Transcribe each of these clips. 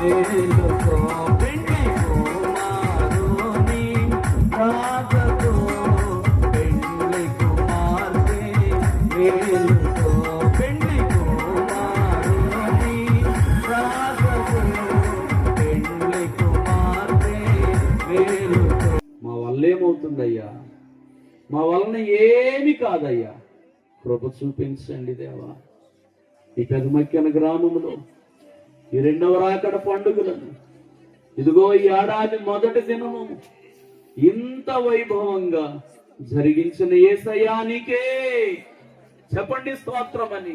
మేలుకో పెండ్లి కుమారుని రాకతో పెండ్లి కుమార్తె మేలుకో పెండ్లి కుమారుని రాకతో పెండ్లి కుమార్తె మేలుకో. మా వల్ల ఏమవుతుందయ్యా? మా వలన ఏమి కాదయ్యా, కృప చూపించండి దేవా. ఈ పెదమక్కిన గ్రామంలో ఈ రెండవ రాకడ పండుగలను ఇదిగో ఈ ఏడాది మొదటి దినము ఇంత వైభవంగా జరిగించిన యేసయ్యానికే చెప్పండి స్తోత్రమని.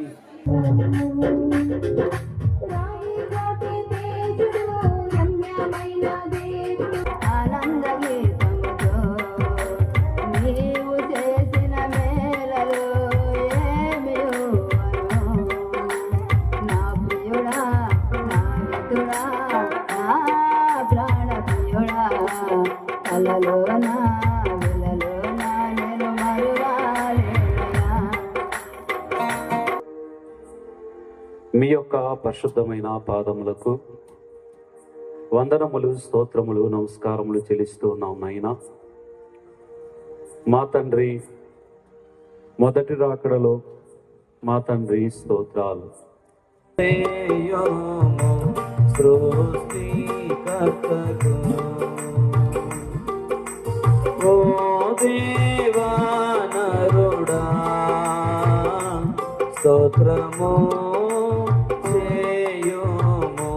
మీ యొక్క పరిశుద్ధమైన పాదములకు వందనములు, స్తోత్రములు, నమస్కారములు చెల్లిస్తూ ఉన్నాం నాయనా. మా తండ్రి, మొదటి రాకడలో మా తండ్రి స్తోత్రాలు. ఓ దేవా నరుడా స్తోత్రము చేయుము.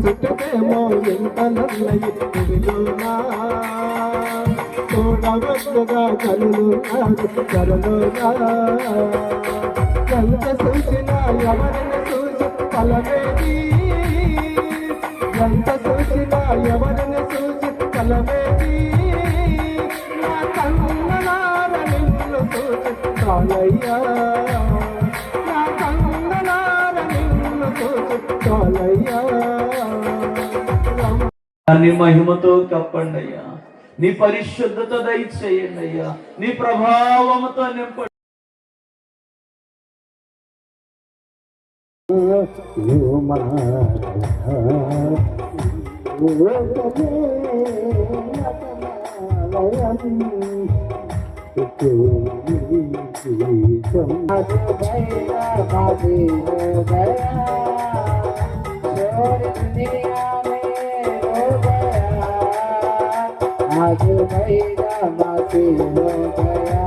చుట్టేమో ఎంతలన్నయ్యా తోడవద్దగా కలులుగా ఎంత చూసినా ఎవరిని చూసి ఫలమేది, ఎంత చూసినా ఎవరిని చూసి ఫలమేది. నా కన్నులార నిన్ను చూసి చాలయ్యా, నా కన్నులార నిన్ను చూసి చాలయ్యా. నీ మహిమతో కప్పండి అయ్యా, నీ పరిశుద్ధత దయచేయండి అయ్యా, నీ ప్రభావముతో నింపండి. आज मैदा मासी हो गया,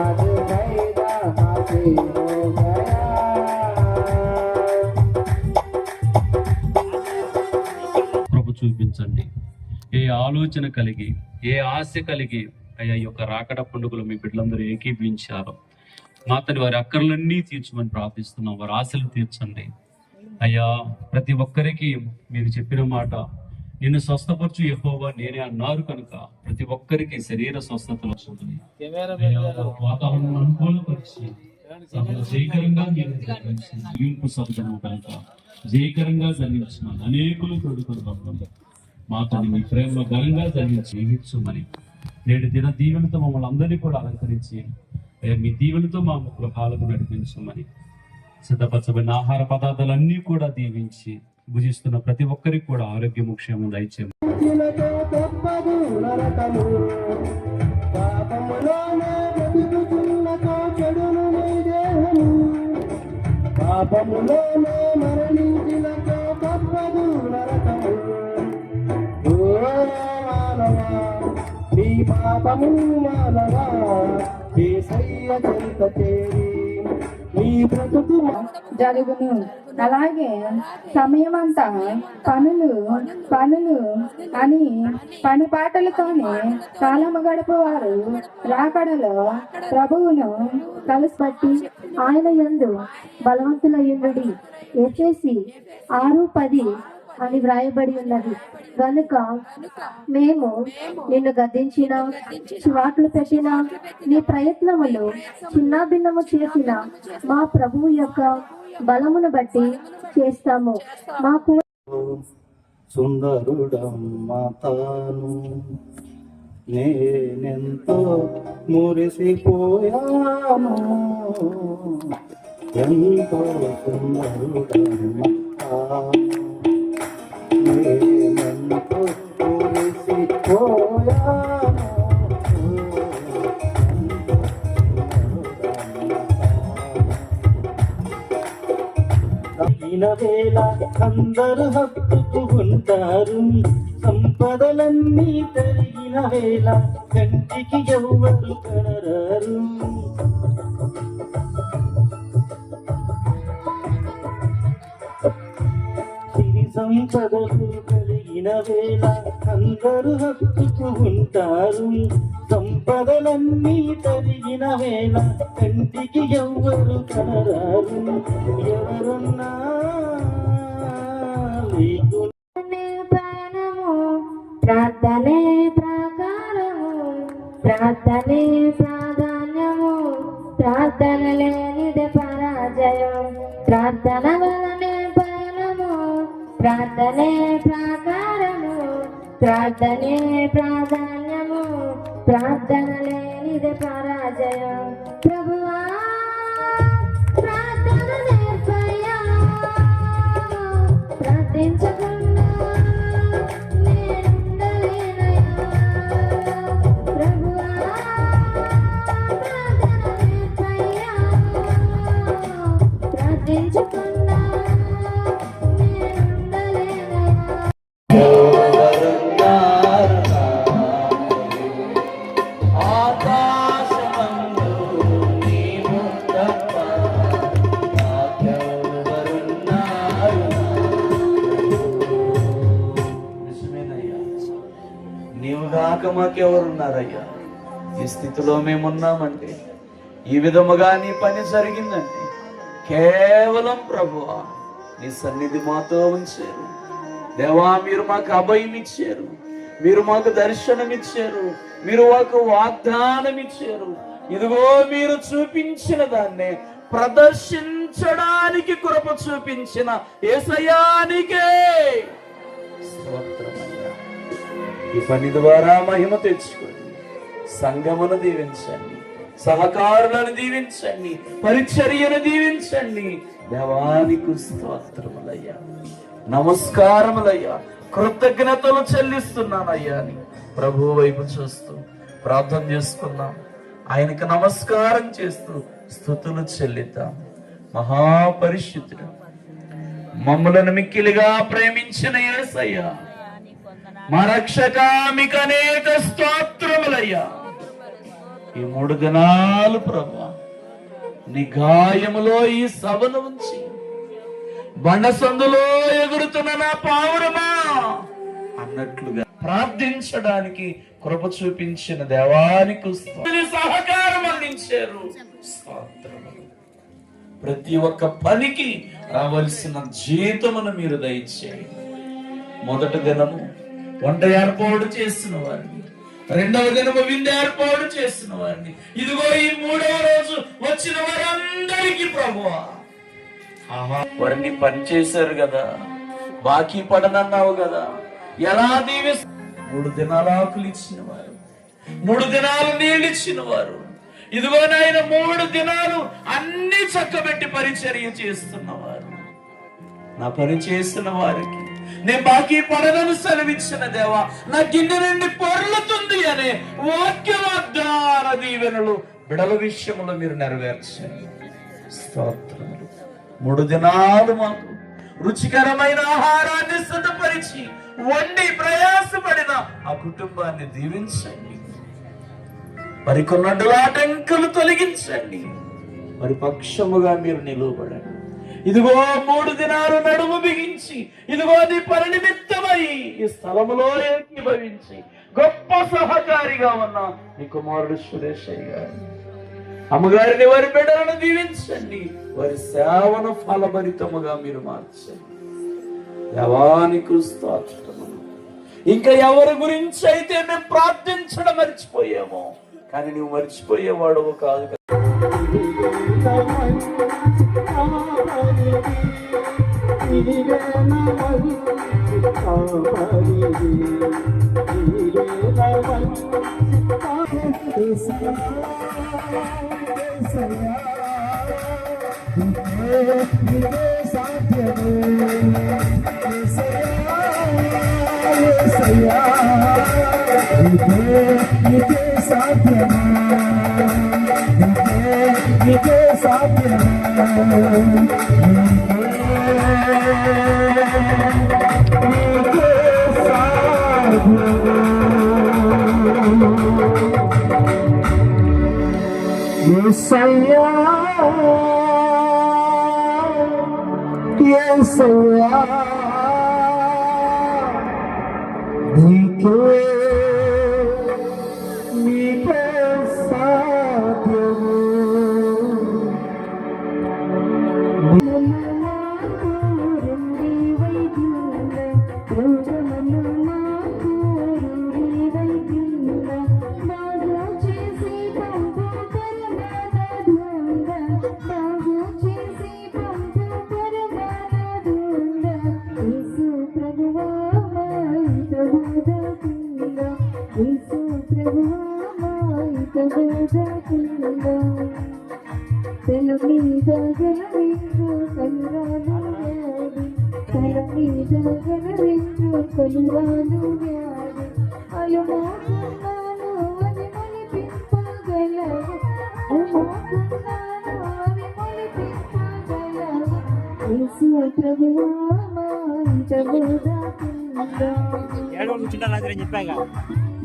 आज मैदा मासी हो गया. కృప చూపించండి. ఏ ఆలోచన కలిగి, ఏ ఆశ కలిగి అయ్యా ఈ యొక్క రాకడ పండుగలు మీ బిడ్డలందరూ ఏకీభించారు. మా తండ్రి వారి అక్కర్లన్నీ తీర్చమని ప్రార్థిస్తున్నాం. వారి ఆశలు తీర్చండి అయ్యా. ప్రతి ఒక్కరికి మీరు చెప్పిన మాట, నిన్ను స్వస్థపరచు యెహోవా నేనే అన్నారు కనుక ప్రతి ఒక్కరికి శరీర స్వస్థత వస్తుంది. వాతావరణం అనుకూలపరిచి జయకరంగా కనుక జయకరంగా జరిగించిన అనేకులు తోడుకొని మా తను మీ ప్రేమలో ఘనంగా జరిగించి జీవించమని నేడు దిన దీవెనతో మమ్మల్ని అందరినీ కూడా అలంకరించి మీ దీవెనతో మా గృహాలకు నడిపించమని సిద్ధపరచబడిన ఆహార పదార్థాలన్నీ కూడా దీవించి భుజిస్తున్న ప్రతి ఒక్కరికి కూడా ఆరోగ్యము క్షేమం దయచేయమని. పాపములోనే మరణించినతో తప్పదు నరకము. ఓ మానవా, నీ పాపము మానవా, యేసయ్య చెంత చేరి నీ బ్రతుకు జరుగును. అలాగే సమయమంతా పనులు పనులు అని పని పాటలతోనే కాలము గడుపువారు రాకడలో ప్రభువును కలుసుబట్టి ఆయన యందు బలవంతులయ్యుండుడి. ఎఫెసీ 6:10 అని వ్రాయబడి ఉన్నది. గనుక మేము నిన్ను గద్దించిన, చివాట్లు పెట్టిన, నీ ప్రయత్నములు చిన్నాభిన్నము చేసిన మా ప్రభువు యొక్క బలమును బట్టి చేస్తాము. మాకు సుందరుడమ్మ తాను నేనెంతో మురిసిపోయాను, ఎంతో సుందరుడమ్మ తాను నేనెంతో మురిసిపోయాను. వేళ అందరూ హత్తుకుంటారు, సంపదలన్నీ తరిగిన వేళ కంటికి ఎవ్వరు కనరారు. సిరి సంపదలు కలిగిన వేళ అందరూ హత్తుకుంటారు, సంపదలన్నీ తరిగిన వేళ కంటికి ఎవ్వరు కనరారు. ఎవరున్నా ప్రార్థనే ప్రకారము, ప్రార్థనే ప్రాధాన్యము, ప్రార్థన లేనిదే పరాజయం, ప్రార్థన వలనే పయనము, ప్రార్థనే ప్రకారము, ప్రార్థనే ప్రాధాన్యము, ప్రార్థన లేనిదే పరాజయం. ప్రభువా ప్రార్థన నేర్పయ్యా, ప్రార్థించకుండా మాకెవరున్నారయ్యా? ఈ స్థితిలో మేమున్నామంటే, ఈ విధముగా నీ పని జరిగిందంటే కేవలం ప్రభువా నీ సన్నిధి మాతో ఉంచారు. దేవా, మీరు మాకు అభయం ఇచ్చారు, మీరు మాకు దర్శనం ఇచ్చారు, మీరు మాకు వాగ్దానం ఇచ్చారు. ఇదిగో మీరు చూపించిన దాన్నే ప్రదర్శించడానికి కృప చూపించిన యేసయ్యానికే స్తోత్రమయ్యా. ఈ పని ద్వారా మహిమ తెచ్చుకోండి, సంఘమును దీవించండి, సహకారులను దీవించండి, పరిచర్యను దీవించండి. దేవానికి స్తోత్రములయ్యా, నమస్కారములయ్యా, కృతజ్ఞతలు చెల్లిస్తున్నానయ్యా అని ప్రభు వైపు చూస్తూ ప్రార్థన చేసుకున్నాం. ఆయనకు నమస్కారం చేస్తూ స్తుతులు చెల్లిద్దాం. మహాపరిశుద్ధుడు, మమ్ములను మిక్కిలిగా ప్రేమించిన యేసయ్యా, మా రక్షక, మీకు అనేక స్తోత్రములయ్యా. ఈ 3 దినాలు ప్రభువా నీ గాయములో ఈ సభను ఉంచి బండసందులో ఎగురుతున్న నా పావురమా అన్నట్లుగా ప్రార్థించడానికి కృప చూపించిన దేవానికి సహకారం అందించారు. స్తోత్రములు. ప్రతి ఒక్క పనికి రావలసిన జీతమును మీరు దయచేయండి. మొదటి దినము వంట ఏర్పాటు చేసిన వారిని, 2వ దినము విందు ఏర్పాటు చేసిన వారిని, ఇదిగో ఈ 3వ రోజు వచ్చిన వారందరికీ ప్రభువా వారిని పని చేశారు కదా, బాకీ పడనన్నావు కదా, ఎలా దీవిస్తారు. 3 దినాల ఆకులు ఇచ్చిన వారు, 3 దినాలు నీళ్ళు ఇచ్చిన వారు, ఇదిగో నాయన 3 దినాలు అన్ని చక్కబెట్టి పరిచర్య చేస్తున్నవారు, నా పని చేసిన వారికి నేను బాకీ పడనను సెలవిచ్చిన దేవా, నా గిన్నె నుండి పొర్లుతుంది అనే వాక్య వాగ్దాన దీవెనలు బిడల విషయంలో మీరు నెరవేర్చండి. స్తోత్రములు. 3 దినాలు మాకు రుచికరమైన ఆహారాన్ని సిద్ధపరిచి వండి ప్రయాసపడిన ఆ కుటుంబాన్ని దీవించండి. మరికొన్నడ్డుల ఆటంకులు తొలగించండి. మరి పక్షముగా మీరు నిలువబడండి. ఇదిగో 3 దినాలు నడుము బిగించి, ఇదిగో నీ పని నిమిత్తమై ఈ స్థలములో ఏకీభవించి గొప్ప సహకారిగా ఉన్న నీ కుమారుడు సురేషయ్య గారు, అమ్మగారిని, వారి బిడ్డలను దీవించండి. వారి సేవను ఫలభరితముగా మీరు మార్చండి. దేవానికి స్తోత్రము. ఇంకా ఎవరి గురించి అయితే మేము ప్రార్థించడం మర్చిపోయామో, కానీ నువ్వు మర్చిపోయేవాడు కాదు కదా.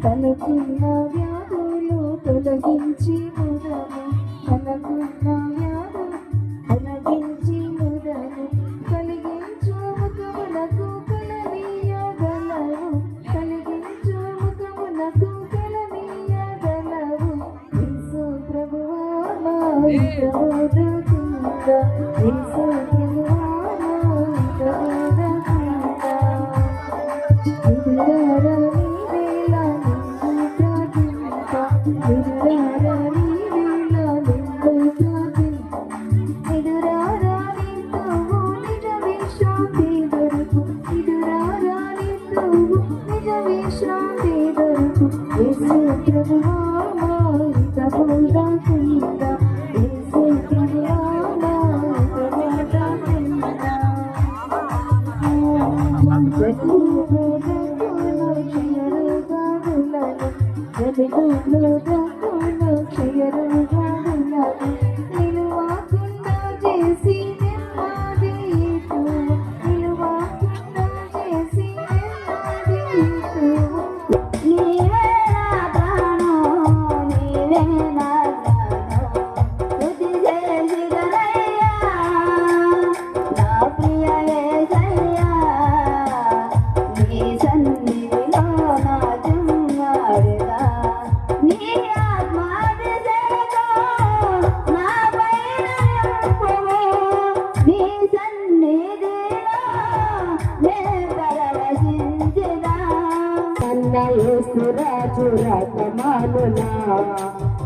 తనకున్న వ్యాధులు తొలగించి ముదము, తనకున్న వ్యాధులు తొలగించి ముదము, కలిగించు ముఖములకు కలనీయగలవు, కలిగించు ముఖములకు కలనీయగలవు. యేసు ప్రభువా మా ప్రభువుగా, యేసు ప్రభువా మా ప్రభువుగా.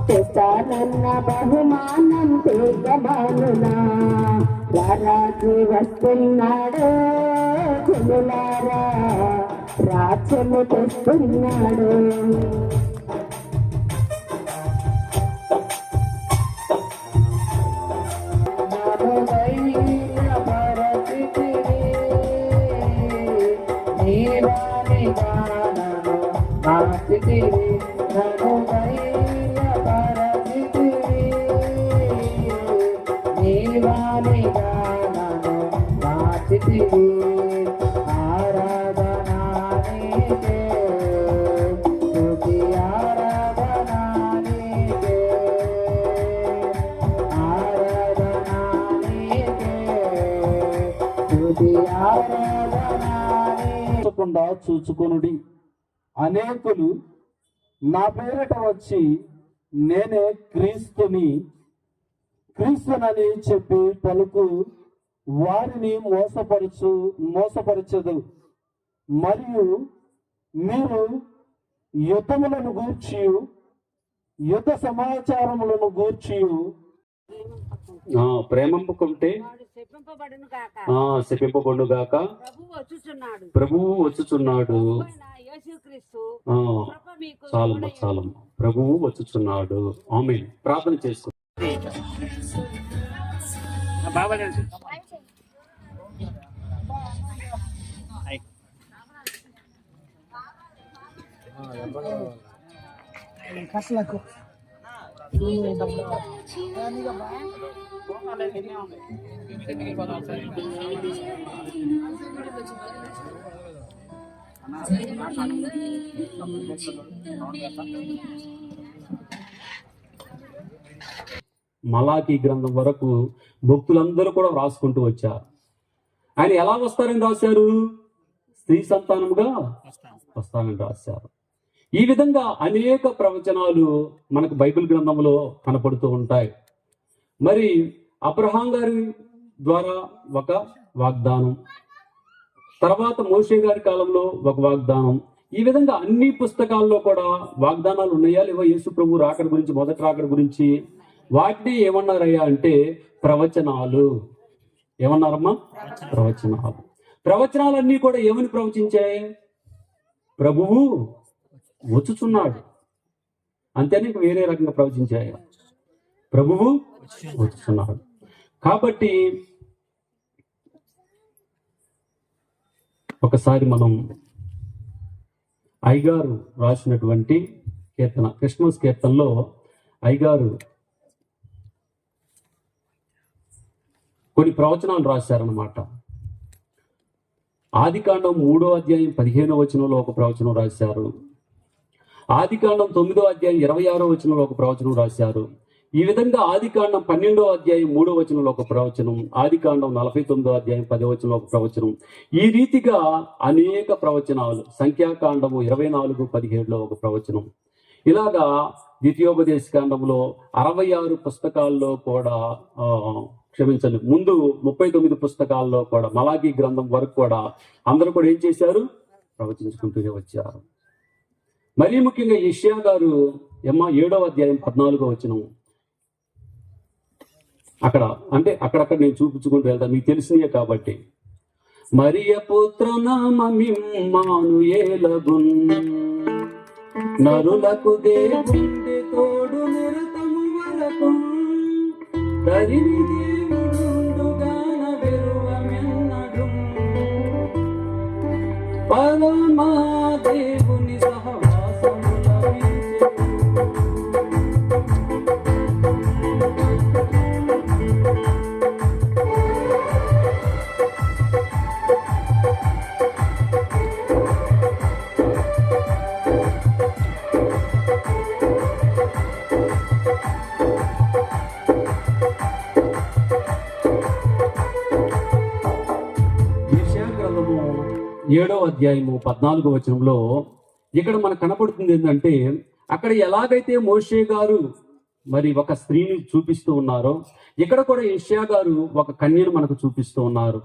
తెస్తానన్న బహుమానం తీయమానునా, రారాజు వస్తున్నాడు జనులారా, రాజ్యము తెస్తున్నాడు. చూచుకొనుడి. అనేకులు నా పేరిట వచ్చి నేనే క్రీస్తునని చెప్పి వారిని మోసపరచదు. మరియు మీరు యుద్ధములను గూర్చి యుద్ధ సమాచారములను గూర్చి ప్రేమంపుకుంటే శపింపబడును గాక. ప్రభువు వచ్చుచున్నాడు. చాలమ్మ ప్రభువు వచ్చుచున్నాడు. ఆమేన్. ప్రార్థన చేసుకో. మలాకీ గ్రంథం వరకు భక్తులందరూ కూడా రాసుకుంటూ వచ్చారు. ఆయన ఎలా వస్తారని రాశారు? స్త్రీ సంతానముగా వస్తారని రాశారు. ఈ విధంగా అనేక ప్రవచనాలు మనకు బైబిల్ గ్రంథంలో కనపడుతూ ఉంటాయి. మరి అబ్రహాం గారి ద్వారా ఒక వాగ్దానం, తర్వాత మోషే గారి కాలంలో ఒక వాగ్దానం, ఈ విధంగా అన్ని పుస్తకాల్లో కూడా వాగ్దానాలు ఉన్నాయా లేవా? యేసు ప్రభు రాకడ గురించి, మొదటి రాకడ గురించి. వాటిని ఏమన్నారయ్యా అంటే ప్రవచనాలు. ఏమన్నారమ్మా? ప్రవచనాలు. ప్రవచనాలన్నీ కూడా ఏమని ప్రవచించాయి? ప్రభువు వచ్చుచున్నాడు. అంతేనే వేరే రకంగా ప్రవచించాయి. ప్రభువు వచ్చుచున్నాడు. కాబట్టి ఒకసారి మనం అయ్యగారు రాసినటువంటి కీర్తన, క్రిస్మస్ కీర్తనలో అయ్యగారు కొన్ని ప్రవచనాలు రాశారన్నమాట. ఆదికాండం 3వ అధ్యాయం 15వ వచనంలో ఒక ప్రవచనం రాశారు. ఆదికాండం 9వ అధ్యాయం 26వ వచనంలో ఒక ప్రవచనం రాశారు. ఈ విధంగా ఆదికాండం 12వ అధ్యాయం 3వ వచనంలో ఒక ప్రవచనం, ఆదికాండం 49వ అధ్యాయం 10వ వచనంలో ఒక ప్రవచనం. ఈ రీతిగా అనేక ప్రవచనాలు. సంఖ్యాకాండము 24:17లో ఒక ప్రవచనం. ఇలాగా ద్వితీయోపదేశ కాండంలో 66 పుస్తకాల్లో కూడా క్షమించండి, ముందు 39 పుస్తకాల్లో కూడా, మలాకీ గ్రంథం వరకు కూడా అందరూ కూడా ఏం చేశారు? ప్రవచించుకుంటూనే వచ్చారు. మరీ ముఖ్యంగా యెషయా గారు 7వ అధ్యాయం 14వ వచనం, అక్కడక్కడ నేను చూపించుకుంటూ వెళ్తాను, మీకు తెలిసినయే కాబట్టి. మరియ పుత్రనామమిమ్మానుయేలగున్, నరులకు దేవుండే తోడు నిరతము వరకు, దరిని దేవుడుగాన వెరువమెన్నడు, పరమా దేవుని సహవాసముల యెషయా గ్రంథము 7వ అధ్యాయము 14వ వచనంలో ఇక్కడ మనకు కనపడుతుంది ఏంటంటే, అక్కడ ఎలాగైతే మోషే గారు మరి ఒక స్త్రీని చూపిస్తూ ఉన్నారో, ఇక్కడ కూడా యెషయా గారు ఒక కన్యను మనకు చూపిస్తూ ఉన్నారు.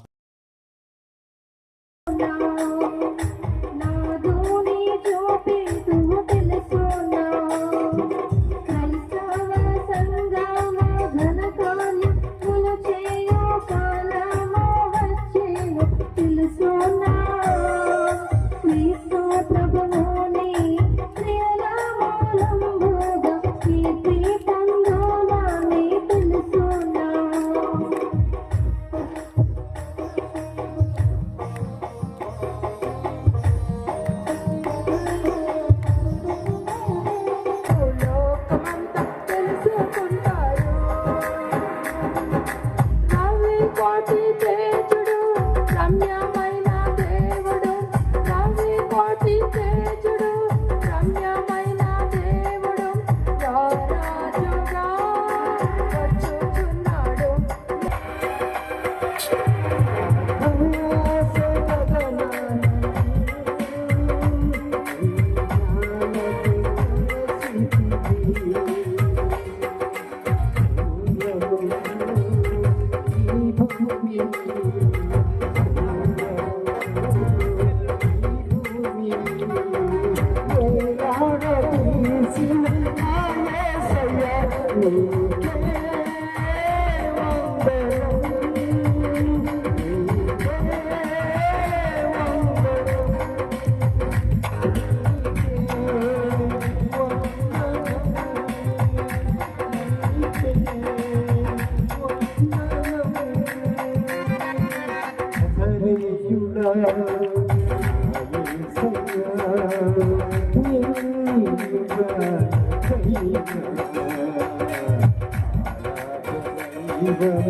మహిమతో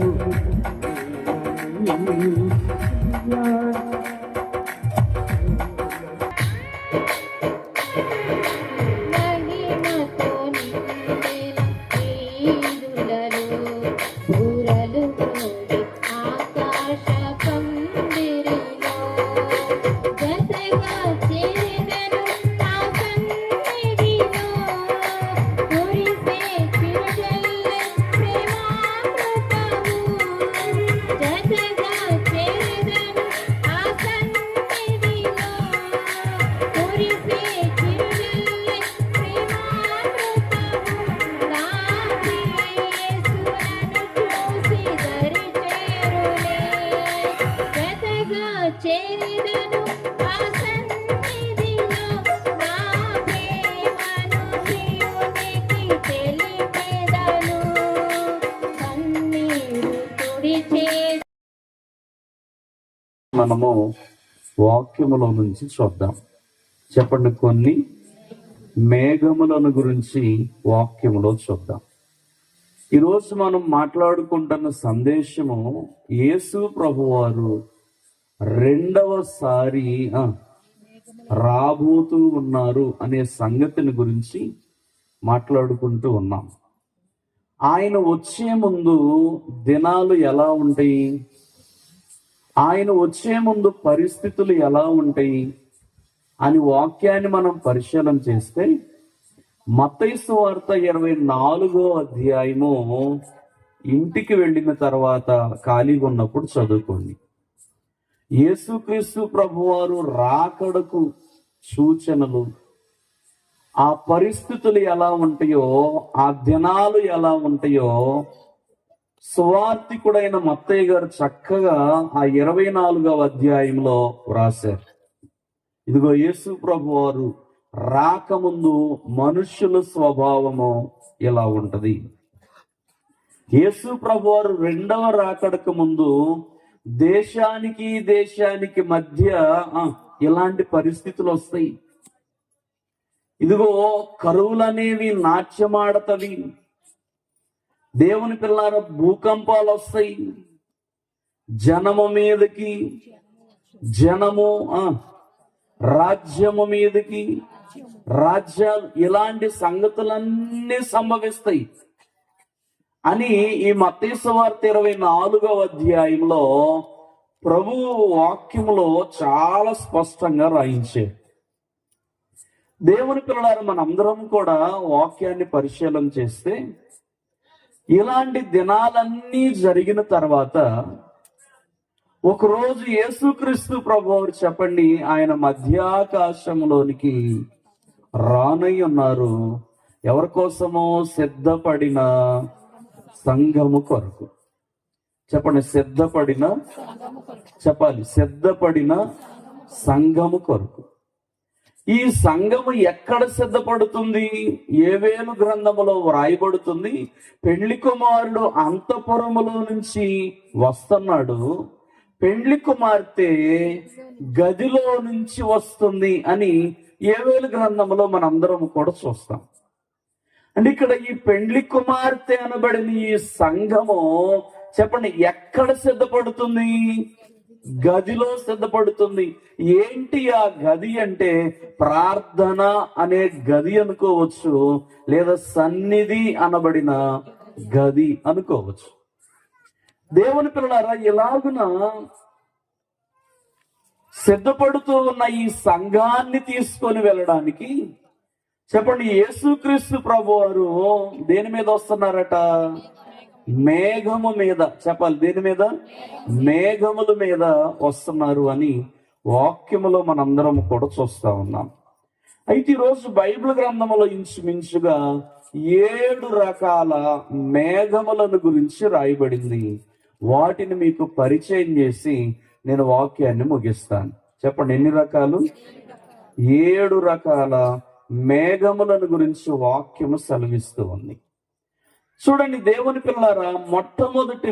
నిండిన వీధులలో ఊరలు మూడి ఆకాశ పందిరిలో జతగా చేరెదను నా సన్నిధిలో కురిసే చిరుజల్లె ప్రేమామృతము జతగా చేరెదను ఆ సన్నిధిలో కురిసే చిరుజల్లె ప్రేమామృతము నా ప్రియ యేసునను చూసి దరి చేరులే జతగా చేరెదను ఆ సన్నిధిలో నా ప్రేమను ప్రియునికి తెలిపెదను కన్నీరు తుడిచే మనము వాక్యములో నుంచి చూద్దాం. చెప్పండి, కొన్ని మేఘములను గురించి వాక్యములో చూద్దాం. ఈరోజు మనం మాట్లాడుకుంటున్న సందేశము యేసు ప్రభువారు రెండవసారి రాబోతూ ఉన్నారు అనే సంగతిని గురించి మాట్లాడుకుంటూ ఉన్నాం. ఆయన వచ్చే ముందు దినాలు ఎలా ఉంటాయి, ఆయన వచ్చే ముందు పరిస్థితులు ఎలా ఉంటాయి అని వాక్యాన్ని మనం పరిశీలన చేస్తే మత్తయి సువార్త 24వ అధ్యాయము ఇంటికి వెళ్ళిన తర్వాత ఖాళీగా ఉన్నప్పుడు చదువుకోండి. యేసుక్రీస్తు ప్రభువారు రాకడకు సూచనలు, ఆ పరిస్థితులు ఎలా ఉంటాయో, ఆ దినాలు ఎలా ఉంటాయో సువార్తికుడైన మత్తయ్య గారు చక్కగా ఆ 24వ అధ్యాయంలో వ్రాశారు. ఇదిగో యేసు ప్రభువారు రాకముందు మనుష్యుల స్వభావము ఎలా ఉంటది. యేసు ప్రభువారు రెండవ రాకడకు ముందు దేశానికి మధ్య ఇలాంటి పరిస్థితులు వస్తాయి. ఇదిగో కరువులనేవి నాట్యమాడతవి, దేవుని పిల్లార భూకంపాలు వస్తాయి, జనము మీదకి జనము, రాజ్యము మీదకి రాజ్యాలు, ఇలాంటి సంగతులన్నీ సంభవిస్తాయి అని ఈ మత్తయి సువార్త 24వ అధ్యాయంలో ప్రభువు వాక్యములో చాలా స్పష్టంగా రాయించారు. దేవుని పిల్లలారా, మనందరం కూడా వాక్యాన్ని పరిశీలన చేస్తే ఇలాంటి దినాలన్నీ జరిగిన తర్వాత ఒకరోజు యేసుక్రీస్తు ప్రభువారు చెప్పండి, ఆయన మధ్యాకాశంలోనికి రానై ఉన్నారు. ఎవరి కోసమో? సిద్ధపడిన సంఘము కొరకు. చెప్పండి, సిద్ధపడిన, చెప్పాలి, సిద్ధపడిన సంఘము కొరకు. ఈ సంఘము ఎక్కడ సిద్ధపడుతుంది? యోవేలు గ్రంథములో వ్రాయబడుతుంది, పెండ్లి కుమారుడు అంతఃపురములో నుంచి వస్తున్నాడు, పెండ్లి కుమార్తె గదిలో నుంచి వస్తుంది అని యోవేలు గ్రంథములో మనందరం కూడా చూస్తాం. అంటే ఇక్కడ ఈ పెండ్లి కుమార్తె అనబడిన ఈ సంఘము చెప్పండి ఎక్కడ సిద్ధపడుతుంది? గదిలో సిద్ధపడుతుంది. ఏంటి ఆ గది అంటే ప్రార్థన అనే గది అనుకోవచ్చు, లేదా సన్నిధి అనబడిన గది అనుకోవచ్చు. దేవుని పిల్లలారా, ఇలాగున సిద్ధపడుతూ ఉన్న ఈ సంఘాన్ని తీసుకొని వెళ్ళడానికి చెప్పండి యేసుక్రీస్తు ప్రభువారు దేని మీద వస్తున్నారట? మేఘము మీద. చెప్పాలి, దేని మీద? మేఘముల మీద వస్తున్నారు అని వాక్యములో మనందరం కూడా చూస్తా ఉన్నాం. అయితే ఈరోజు బైబిల్ గ్రంథములో ఇంచుమించుగా 7 రకాల మేఘములను గురించి రాయబడింది. వాటిని మీకు పరిచయం చేసి నేను వాక్యాన్ని ముగిస్తాను. చెప్పండి, ఎన్ని రకాలు? 7 రకాల మేఘములను గురించి వాక్యము సెలవిస్తూ ఉంది. చూడండి దేవుని పిల్లారా, మొట్టమొదటి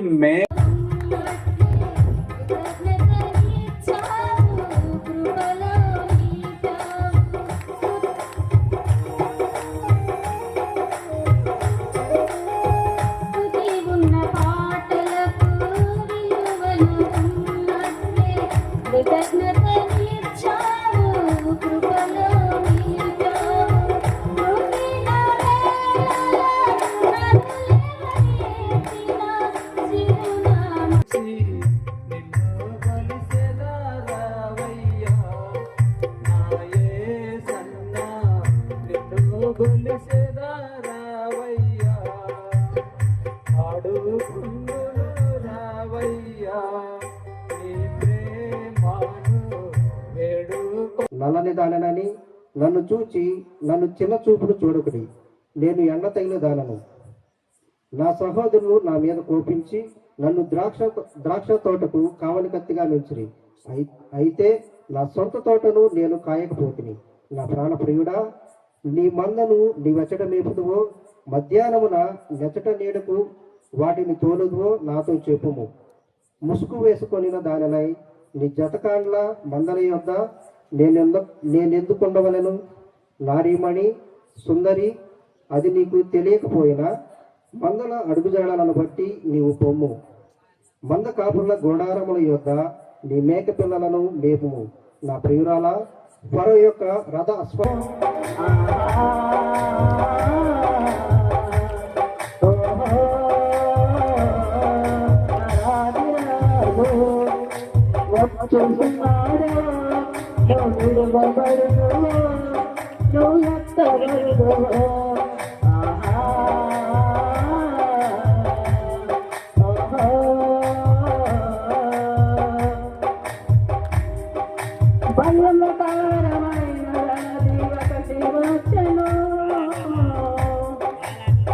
పాట నల్లని దానని నన్ను చూచి నన్ను చిన్న చూపుడు చూడకుడి, నేను ఎండ తగిన దానను. నా సహోదరులు నా మీద కోపించి నన్ను ద్రాక్ష తోటకు కావలి కత్తిగా నుంచిరి. అయితే నా సొంత తోటను నేను కాయకపోతిని. నా ప్రాణ ప్రియుడా, నీ మందను నీవెచ్చట మేపుదువో, మధ్యాహ్నమున నెచ్చట నీడకు వాటిని తోలుదువో నాతో చెప్పుము. ముసుగు వేసుకొనిన దానినై నీ జతకాండ్ల మందల యొద్ద నేనెందుకుండవలను? నారీమణి సుందరి, అది నీకు తెలియకపోయినా మందల అడుగుజాడలను బట్టి నీవు పొమ్ము. మంద కాపుల గోడారముల యొద్ద నీ మేక పిల్లలను మేపుము. నా ప్రియురాల, ఫరో యొక్క రథ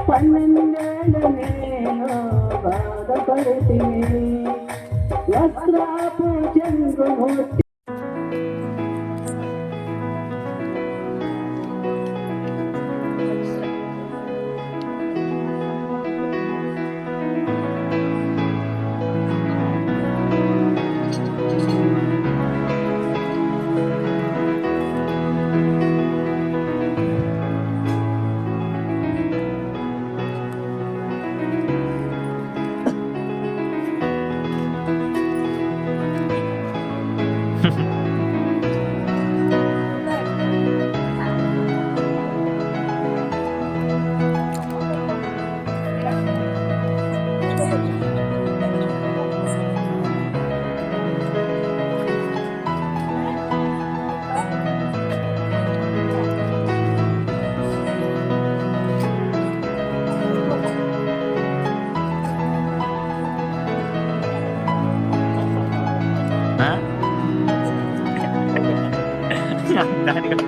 పన్నెండేళ్ళు నేను బాధపడితే వస్త్రాపు చెంగు దానికి